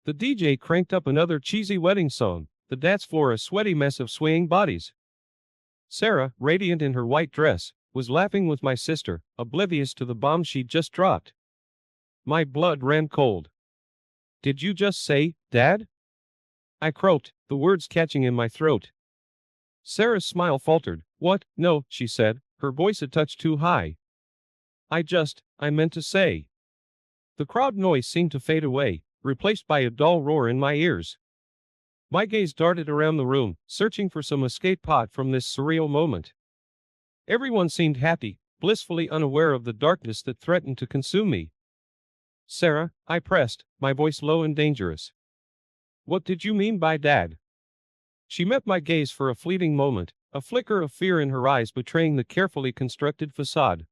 The DJ cranked up another cheesy wedding song, the dance floor a sweaty mess of swaying bodies. Sarah, radiant in her white dress, was laughing with my sister, oblivious to the bomb she'd just dropped. My blood ran cold. "Did you just say, Dad?" I croaked, the words catching in my throat. Sarah's smile faltered. "What? No," she said, her voice a touch too high. I meant to say." The crowd noise seemed to fade away, replaced by a dull roar in my ears. My gaze darted around the room, searching for some escape pod from this surreal moment. Everyone seemed happy, blissfully unaware of the darkness that threatened to consume me. "Sarah," I pressed, my voice low and dangerous. "What did you mean by Dad?" She met my gaze for a fleeting moment, a flicker of fear in her eyes betraying the carefully constructed facade.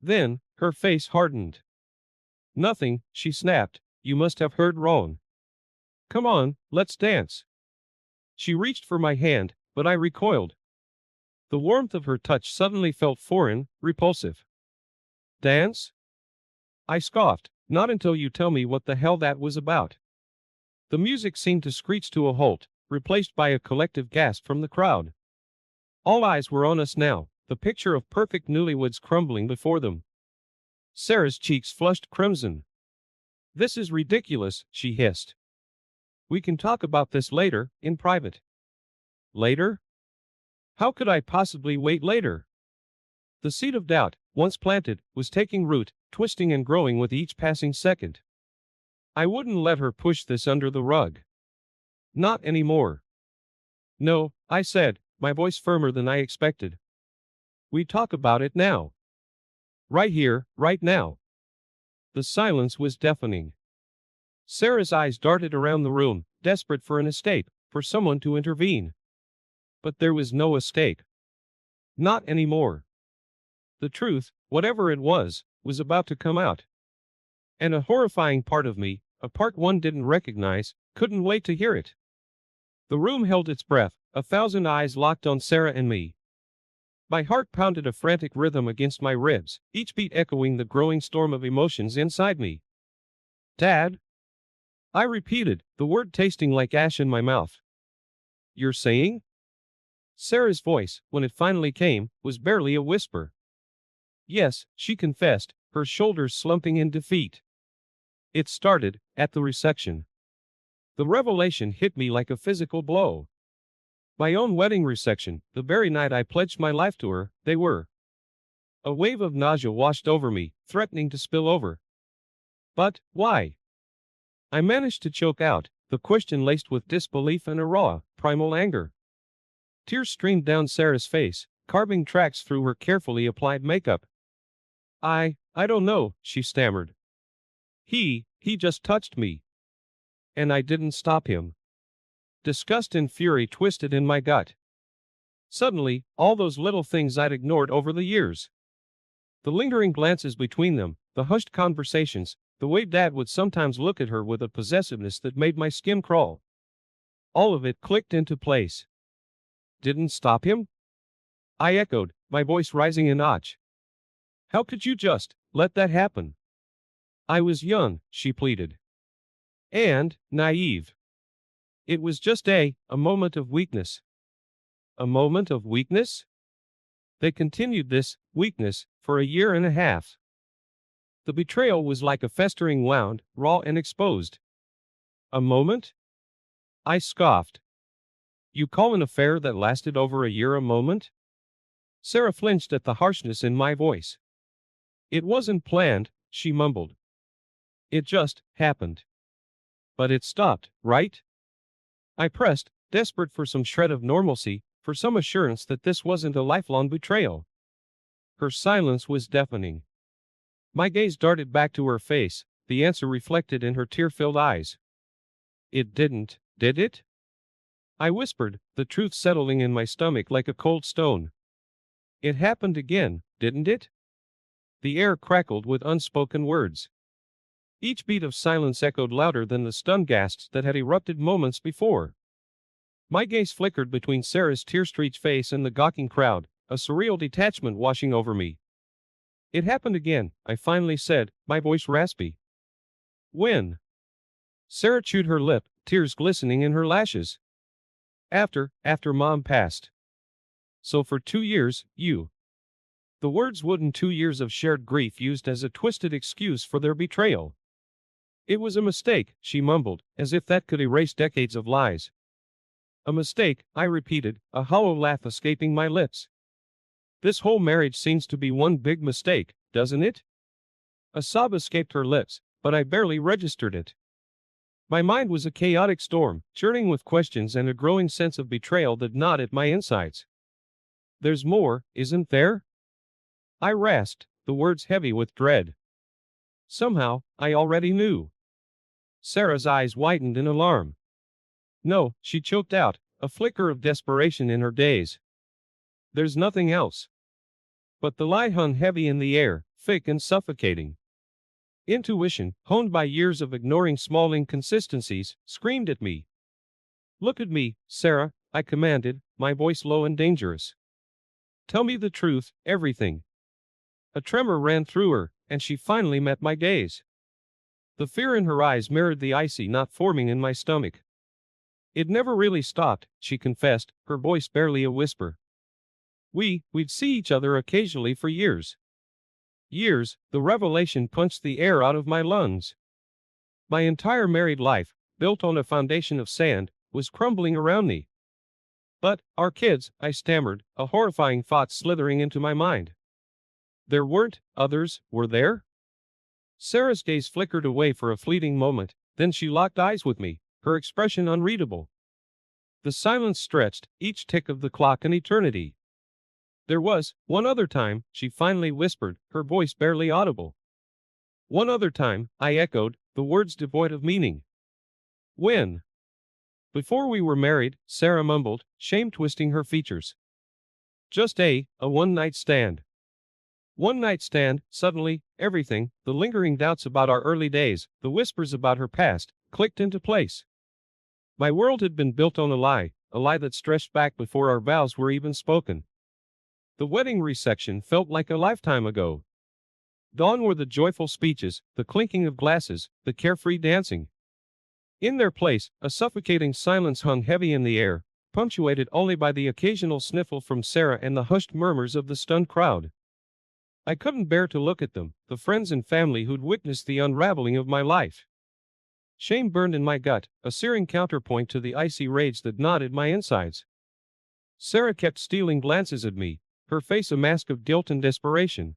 Then, her face hardened. "Nothing," she snapped, "you must have heard wrong. Come on, let's dance." She reached for my hand, but I recoiled. The warmth of her touch suddenly felt foreign, repulsive. "Dance?" I scoffed, "Not until you tell me what the hell that was about." The music seemed to screech to a halt, replaced by a collective gasp from the crowd. All eyes were on us now, the picture of perfect newlyweds crumbling before them. Sarah's cheeks flushed crimson. "This is ridiculous," she hissed. "We can talk about this later, in private." Later? How could I possibly wait later? The seed of doubt, once planted, was taking root, twisting and growing with each passing second. I wouldn't let her push this under the rug. Not anymore. "No," I said, my voice firmer than I expected. "We talk about it now. Right here, right now." The silence was deafening. Sarah's eyes darted around the room, desperate for an escape, for someone to intervene. But there was no escape. Not anymore. The truth, whatever it was about to come out. And a horrifying part of me, a part one didn't recognize, couldn't wait to hear it. The room held its breath, a thousand eyes locked on Sarah and me. My heart pounded a frantic rhythm against my ribs, each beat echoing the growing storm of emotions inside me. "Dad?" I repeated, the word tasting like ash in my mouth. "You're saying?" Sarah's voice, when it finally came, was barely a whisper. "Yes," she confessed, her shoulders slumping in defeat. "It started at the reception." The revelation hit me like a physical blow. My own wedding reception, the very night I pledged my life to her, they were. A wave of nausea washed over me, threatening to spill over. But, why? I managed to choke out, the question laced with disbelief and a raw, primal anger. Tears streamed down Sarah's face, carving tracks through her carefully applied makeup. I don't know," she stammered. He just touched me. And I didn't stop him." Disgust and fury twisted in my gut. Suddenly, all those little things I'd ignored over the years. The lingering glances between them, the hushed conversations, the way Dad would sometimes look at her with a possessiveness that made my skin crawl. All of it clicked into place. "Didn't stop him?" I echoed, my voice rising a notch. "How could you just let that happen?" "I was young," she pleaded. "And naive. It was just a moment of weakness." A moment of weakness? They continued this weakness for a year and a half. The betrayal was like a festering wound, raw and exposed. A moment? I scoffed. "You call an affair that lasted over a year a moment?" Sarah flinched at the harshness in my voice. "It wasn't planned," she mumbled. "It just happened." "But it stopped, right?" I pressed, desperate for some shred of normalcy, for some assurance that this wasn't a lifelong betrayal. Her silence was deafening. My gaze darted back to her face, the answer reflected in her tear-filled eyes. "It didn't, did it?" I whispered, the truth settling in my stomach like a cold stone. "It happened again, didn't it?" The air crackled with unspoken words. Each beat of silence echoed louder than the stunned gasps that had erupted moments before. My gaze flickered between Sarah's tear-streaked face and the gawking crowd, a surreal detachment washing over me. "It happened again," I finally said, my voice raspy. "When?" Sarah chewed her lip, tears glistening in her lashes. After Mom passed. So for 2 years, you. The words wooden 2 years of shared grief used as a twisted excuse for their betrayal. It was a mistake, she mumbled, as if that could erase decades of lies. A mistake, I repeated, a hollow laugh escaping my lips. This whole marriage seems to be one big mistake, doesn't it? A sob escaped her lips, but I barely registered it. My mind was a chaotic storm, churning with questions and a growing sense of betrayal that gnawed at my insides. There's more, isn't there? I rasped, the words heavy with dread. Somehow, I already knew. Sarah's eyes widened in alarm. No, she choked out, a flicker of desperation in her gaze. There's nothing else. But the lie hung heavy in the air, thick and suffocating. Intuition, honed by years of ignoring small inconsistencies, screamed at me. Look at me, Sarah, I commanded, my voice low and dangerous. Tell me the truth, everything. A tremor ran through her, and she finally met my gaze. The fear in her eyes mirrored the icy knot forming in my stomach. It never really stopped, she confessed, her voice barely a whisper. We'd see each other occasionally for years. Years, the revelation punched the air out of my lungs. My entire married life, built on a foundation of sand, was crumbling around me. But, our kids, I stammered, a horrifying thought slithering into my mind. There weren't others, were there? Sarah's gaze flickered away for a fleeting moment, then she locked eyes with me, her expression unreadable. The silence stretched, each tick of the clock an eternity. There was one other time, she finally whispered, her voice barely audible. One other time, I echoed, the words devoid of meaning. When? Before we were married, Sarah mumbled, shame twisting her features. Just a one-night stand. One night stand, suddenly, everything, the lingering doubts about our early days, the whispers about her past, clicked into place. My world had been built on a lie that stretched back before our vows were even spoken. The wedding reception felt like a lifetime ago. Gone were the joyful speeches, the clinking of glasses, the carefree dancing. In their place, a suffocating silence hung heavy in the air, punctuated only by the occasional sniffle from Sarah and the hushed murmurs of the stunned crowd. I couldn't bear to look at them, the friends and family who'd witnessed the unraveling of my life. Shame burned in my gut, a searing counterpoint to the icy rage that gnawed at my insides. Sarah kept stealing glances at me, her face a mask of guilt and desperation.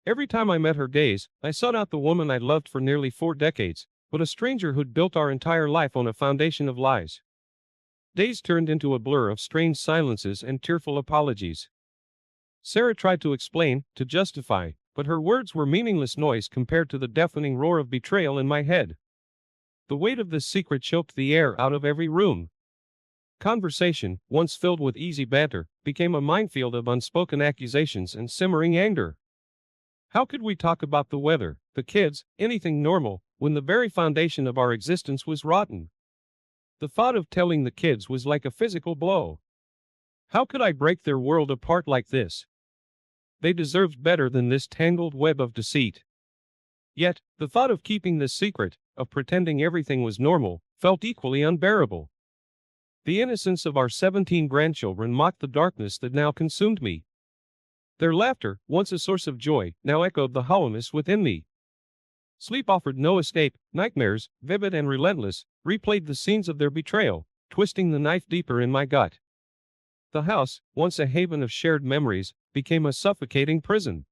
Every time I met her gaze, I sought out the woman I'd loved for nearly 4 decades, but a stranger who'd built our entire life on a foundation of lies. Days turned into a blur of strained silences and tearful apologies. Sarah tried to explain, to justify, but her words were meaningless noise compared to the deafening roar of betrayal in my head. The weight of this secret choked the air out of every room. Conversation, once filled with easy banter, became a minefield of unspoken accusations and simmering anger. How could we talk about the weather, the kids, anything normal, when the very foundation of our existence was rotten? The thought of telling the kids was like a physical blow. How could I break their world apart like this? They deserved better than this tangled web of deceit. Yet, the thought of keeping this secret, of pretending everything was normal, felt equally unbearable. The innocence of our 17 grandchildren mocked the darkness that now consumed me. Their laughter, once a source of joy, now echoed the hollowness within me. Sleep offered no escape, nightmares, vivid and relentless, replayed the scenes of their betrayal, twisting the knife deeper in my gut. The house, once a haven of shared memories, became a suffocating prison.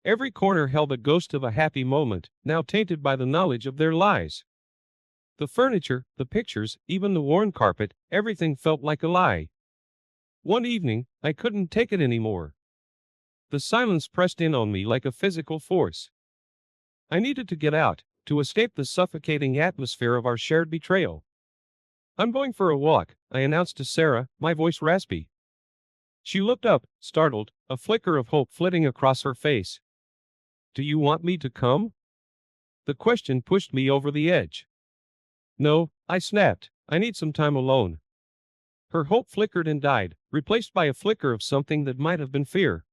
Every corner held a ghost of a happy moment, now tainted by the knowledge of their lies. The furniture, the pictures, even the worn carpet, everything felt like a lie. One evening, I couldn't take it anymore. The silence pressed in on me like a physical force. I needed to get out, to escape the suffocating atmosphere of our shared betrayal. I'm going for a walk, I announced to Sarah, my voice raspy. She looked up, startled, a flicker of hope flitting across her face. Do you want me to come? The question pushed me over the edge. No, I snapped, I need some time alone. Her hope flickered and died, replaced by a flicker of something that might have been fear.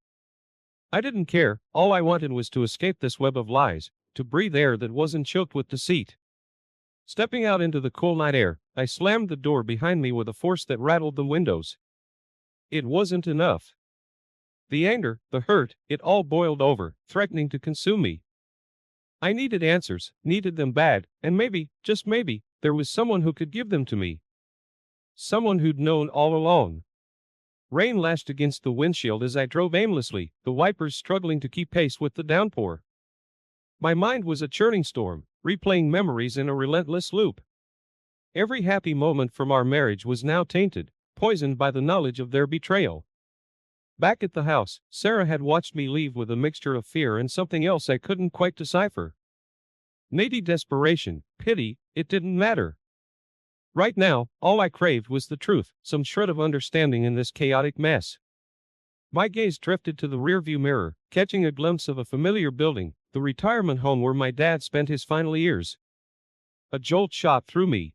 I didn't care, all I wanted was to escape this web of lies, to breathe air that wasn't choked with deceit. Stepping out into the cool night air, I slammed the door behind me with a force that rattled the windows. It wasn't enough. The anger, the hurt, it all boiled over, threatening to consume me. I needed answers, needed them bad, and maybe, just maybe, there was someone who could give them to me. Someone who'd known all along. Rain lashed against the windshield as I drove aimlessly, the wipers struggling to keep pace with the downpour. My mind was a churning storm, replaying memories in a relentless loop. Every happy moment from our marriage was now tainted, poisoned by the knowledge of their betrayal. Back at the house, Sarah had watched me leave with a mixture of fear and something else I couldn't quite decipher. Maybe desperation, pity, it didn't matter. Right now, all I craved was the truth, some shred of understanding in this chaotic mess. My gaze drifted to the rearview mirror, catching a glimpse of a familiar building, the retirement home where my dad spent his final years. A jolt shot through me.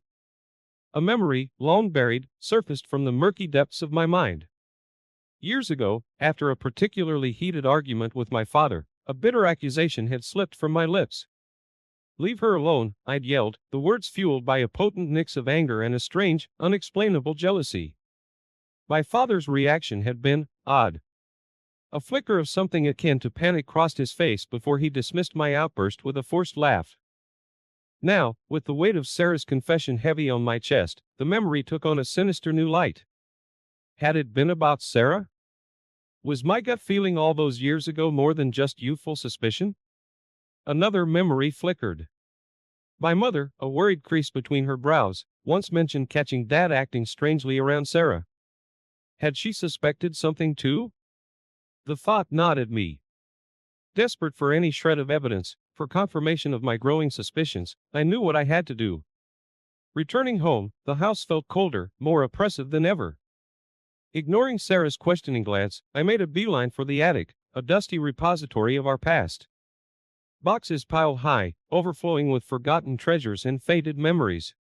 A memory, long buried, surfaced from the murky depths of my mind. Years ago, after a particularly heated argument with my father, a bitter accusation had slipped from my lips. "Leave her alone," I'd yelled, the words fueled by a potent mix of anger and a strange, unexplainable jealousy. My father's reaction had been odd. A flicker of something akin to panic crossed his face before he dismissed my outburst with a forced laugh. Now, with the weight of Sarah's confession heavy on my chest, the memory took on a sinister new light. Had it been about Sarah? Was my gut feeling all those years ago more than just youthful suspicion? Another memory flickered. My mother, a worried crease between her brows, once mentioned catching Dad acting strangely around Sarah. Had she suspected something too? The thought gnawed at me. Desperate for any shred of evidence, for confirmation of my growing suspicions, I knew what I had to do. Returning home, the house felt colder, more oppressive than ever. Ignoring Sarah's questioning glance, I made a beeline for the attic, a dusty repository of our past. Boxes piled high, overflowing with forgotten treasures and faded memories.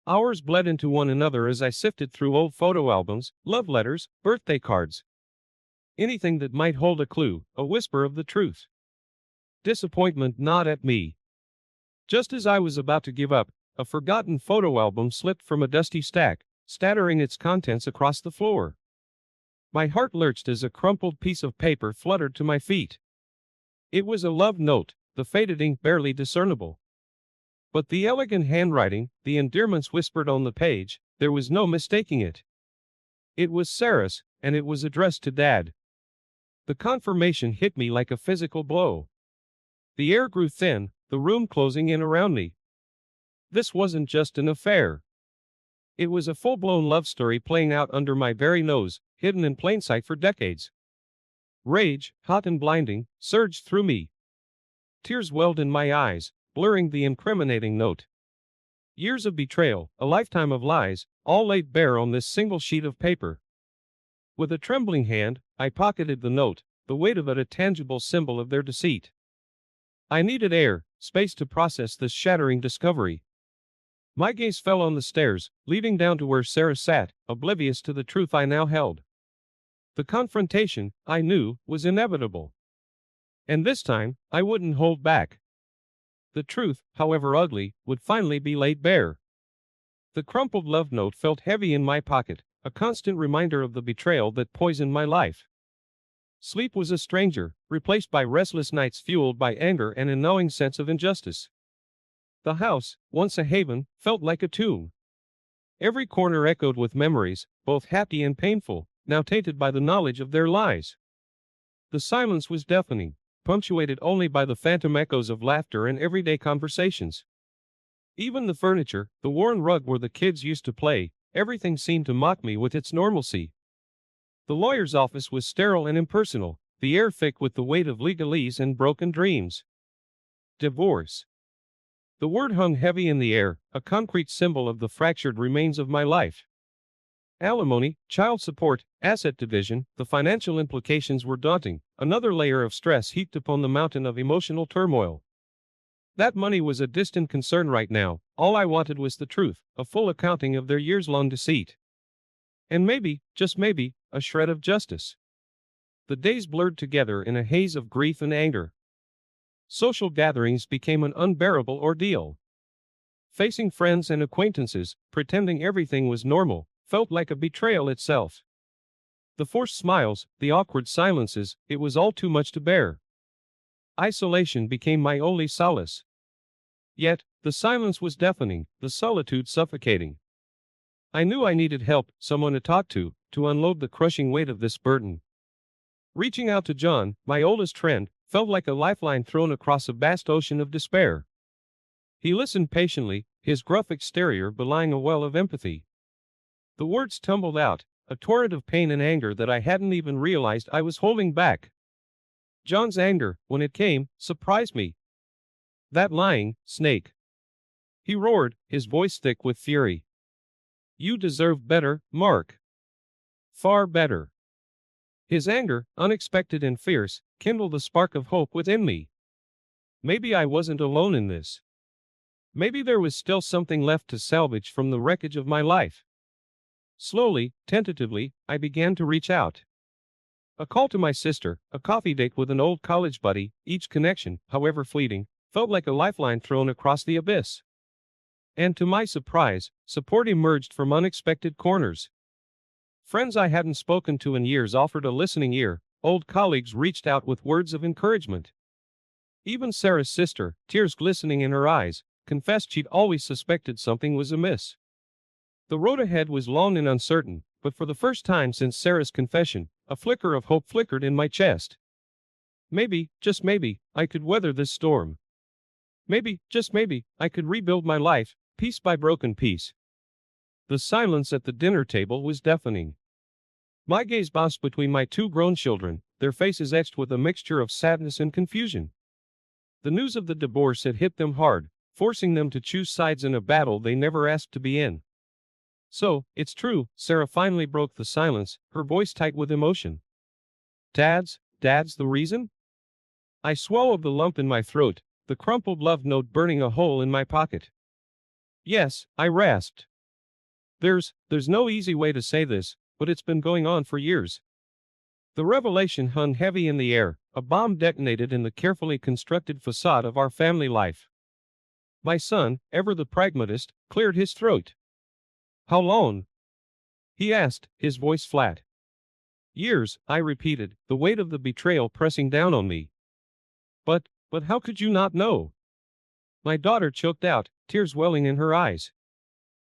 Hours bled into one another as I sifted through old photo albums, love letters, birthday cards. Anything that might hold a clue, a whisper of the truth. Disappointment gnawed at me. Just as I was about to give up, a forgotten photo album slipped from a dusty stack, scattering its contents across the floor. My heart lurched as a crumpled piece of paper fluttered to my feet. It was a love note, the faded ink barely discernible. But the elegant handwriting, the endearments whispered on the page, there was no mistaking it. It was Sarah's, and it was addressed to Dad. The confirmation hit me like a physical blow. The air grew thin, the room closing in around me. This wasn't just an affair. It was a full-blown love story playing out under my very nose, hidden in plain sight for decades. Rage, hot and blinding, surged through me. Tears welled in my eyes, blurring the incriminating note. Years of betrayal, a lifetime of lies, all laid bare on this single sheet of paper. With a trembling hand, I pocketed the note, the weight of it a tangible symbol of their deceit. I needed air, space to process this shattering discovery. My gaze fell on the stairs, leading down to where Sarah sat, oblivious to the truth I now held. The confrontation, I knew, was inevitable. And this time, I wouldn't hold back. The truth, however ugly, would finally be laid bare. The crumpled love note felt heavy in my pocket, a constant reminder of the betrayal that poisoned my life. Sleep was a stranger, replaced by restless nights fueled by anger and a gnawing sense of injustice. The house, once a haven, felt like a tomb. Every corner echoed with memories, both happy and painful, now tainted by the knowledge of their lies. The silence was deafening, punctuated only by the phantom echoes of laughter and everyday conversations. Even the furniture, the worn rug where the kids used to play, everything seemed to mock me with its normalcy. The lawyer's office was sterile and impersonal, the air thick with the weight of legalese and broken dreams. Divorce. The word hung heavy in the air, a concrete symbol of the fractured remains of my life. Alimony, child support, asset division, the financial implications were daunting, another layer of stress heaped upon the mountain of emotional turmoil. That money was a distant concern right now, all I wanted was the truth, a full accounting of their years-long deceit. And maybe, just maybe, a shred of justice. The days blurred together in a haze of grief and anger. Social gatherings became an unbearable ordeal. Facing friends and acquaintances, pretending everything was normal, felt like a betrayal itself. The forced smiles, the awkward silences, it was all too much to bear. Isolation became my only solace. Yet, the silence was deafening, the solitude suffocating. I knew I needed help, someone to talk to unload the crushing weight of this burden. Reaching out to John, my oldest friend, felt like a lifeline thrown across a vast ocean of despair. He listened patiently, his gruff exterior belying a well of empathy. The words tumbled out, a torrent of pain and anger that I hadn't even realized I was holding back. John's anger, when it came, surprised me. "That lying snake!" he roared, his voice thick with fury. "You deserve better, Mark. Far better." His anger, unexpected and fierce, kindled a spark of hope within me. Maybe I wasn't alone in this. Maybe there was still something left to salvage from the wreckage of my life. Slowly, tentatively, I began to reach out. A call to my sister, a coffee date with an old college buddy, each connection, however fleeting, felt like a lifeline thrown across the abyss. And to my surprise, support emerged from unexpected corners. Friends I hadn't spoken to in years offered a listening ear, old colleagues reached out with words of encouragement. Even Sarah's sister, tears glistening in her eyes, confessed she'd always suspected something was amiss. The road ahead was long and uncertain, but for the first time since Sarah's confession, a flicker of hope flickered in my chest. Maybe, just maybe, I could weather this storm. Maybe, just maybe, I could rebuild my life, piece by broken piece. The silence at the dinner table was deafening. My gaze bounced between my two grown children, their faces etched with a mixture of sadness and confusion. The news of the divorce had hit them hard, forcing them to choose sides in a battle they never asked to be in. "So, it's true," Sarah finally broke the silence, her voice tight with emotion. Dad's the reason?" I swallowed the lump in my throat, the crumpled love note burning a hole in my pocket. "Yes," I rasped. There's no easy way to say this, but it's been going on for years." The revelation hung heavy in the air, a bomb detonated in the carefully constructed facade of our family life. My son, ever the pragmatist, cleared his throat. "How long?" he asked, his voice flat. "Years," I repeated, the weight of the betrayal pressing down on me. But how could you not know?" My daughter choked out, tears welling in her eyes.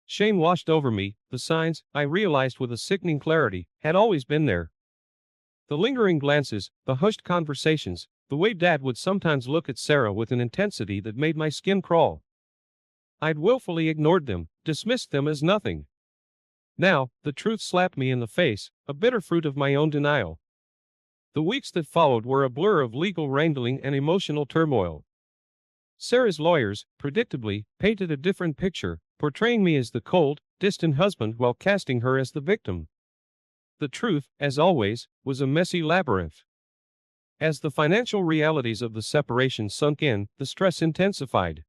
Shame washed over me, the signs, I realized with a sickening clarity, had always been there. The lingering glances, the hushed conversations, the way Dad would sometimes look at Sarah with an intensity that made my skin crawl. I'd willfully ignored them, dismissed them as nothing. Now, the truth slapped me in the face, a bitter fruit of my own denial. The weeks that followed were a blur of legal wrangling and emotional turmoil. Sarah's lawyers, predictably, painted a different picture, portraying me as the cold, distant husband while casting her as the victim. The truth, as always, was a messy labyrinth. As the financial realities of the separation sunk in, the stress intensified.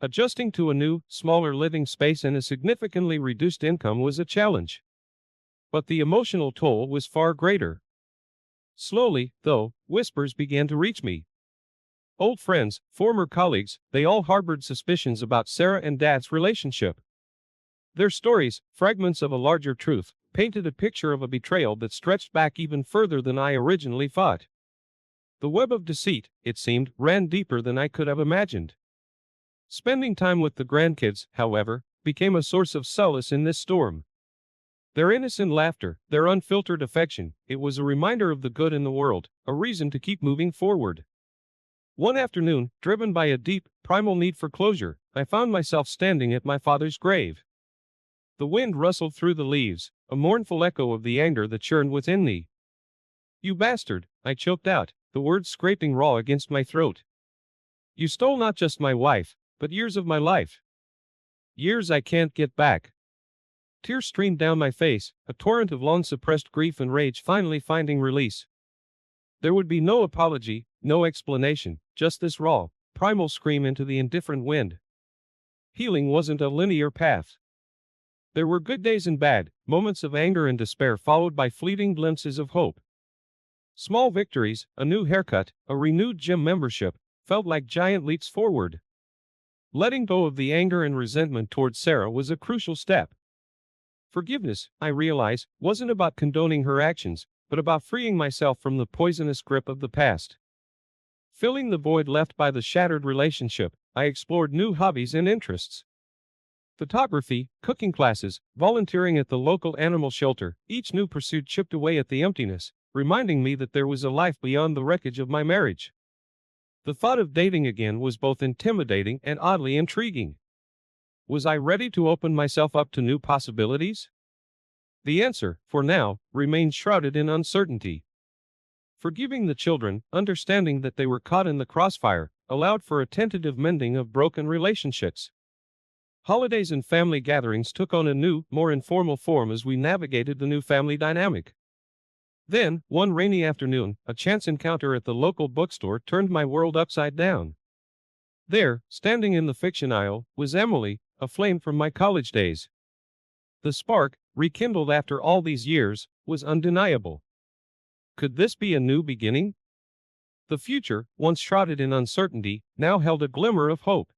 Adjusting to a new, smaller living space and a significantly reduced income was a challenge. But the emotional toll was far greater. Slowly, though, whispers began to reach me. Old friends, former colleagues, they all harbored suspicions about Sarah and Dad's relationship. Their stories, fragments of a larger truth, painted a picture of a betrayal that stretched back even further than I originally thought. The web of deceit, it seemed, ran deeper than I could have imagined. Spending time with the grandkids, however, became a source of solace in this storm. Their innocent laughter, their unfiltered affection, it was a reminder of the good in the world, a reason to keep moving forward. One afternoon, driven by a deep, primal need for closure, I found myself standing at my father's grave. The wind rustled through the leaves, a mournful echo of the anger that churned within me. "You bastard," I choked out, the words scraping raw against my throat. "You stole not just my wife, but years of my life. Years I can't get back." Tears streamed down my face, a torrent of long-suppressed grief and rage finally finding release. There would be no apology, no explanation, just this raw, primal scream into the indifferent wind. Healing wasn't a linear path. There were good days and bad, moments of anger and despair followed by fleeting glimpses of hope. Small victories, a new haircut, a renewed gym membership, felt like giant leaps forward. Letting go of the anger and resentment towards Sarah was a crucial step. Forgiveness, I realize, wasn't about condoning her actions, but about freeing myself from the poisonous grip of the past. Filling the void left by the shattered relationship, I explored new hobbies and interests. Photography, cooking classes, volunteering at the local animal shelter, each new pursuit chipped away at the emptiness, reminding me that there was a life beyond the wreckage of my marriage. The thought of dating again was both intimidating and oddly intriguing. Was I ready to open myself up to new possibilities? The answer, for now, remained shrouded in uncertainty. Forgiving the children, understanding that they were caught in the crossfire, allowed for a tentative mending of broken relationships. Holidays and family gatherings took on a new, more informal form as we navigated the new family dynamic. Then, one rainy afternoon, a chance encounter at the local bookstore turned my world upside down. There, standing in the fiction aisle, was Emily, a flame from my college days. The spark, rekindled after all these years, was undeniable. Could this be a new beginning? The future, once shrouded in uncertainty, now held a glimmer of hope.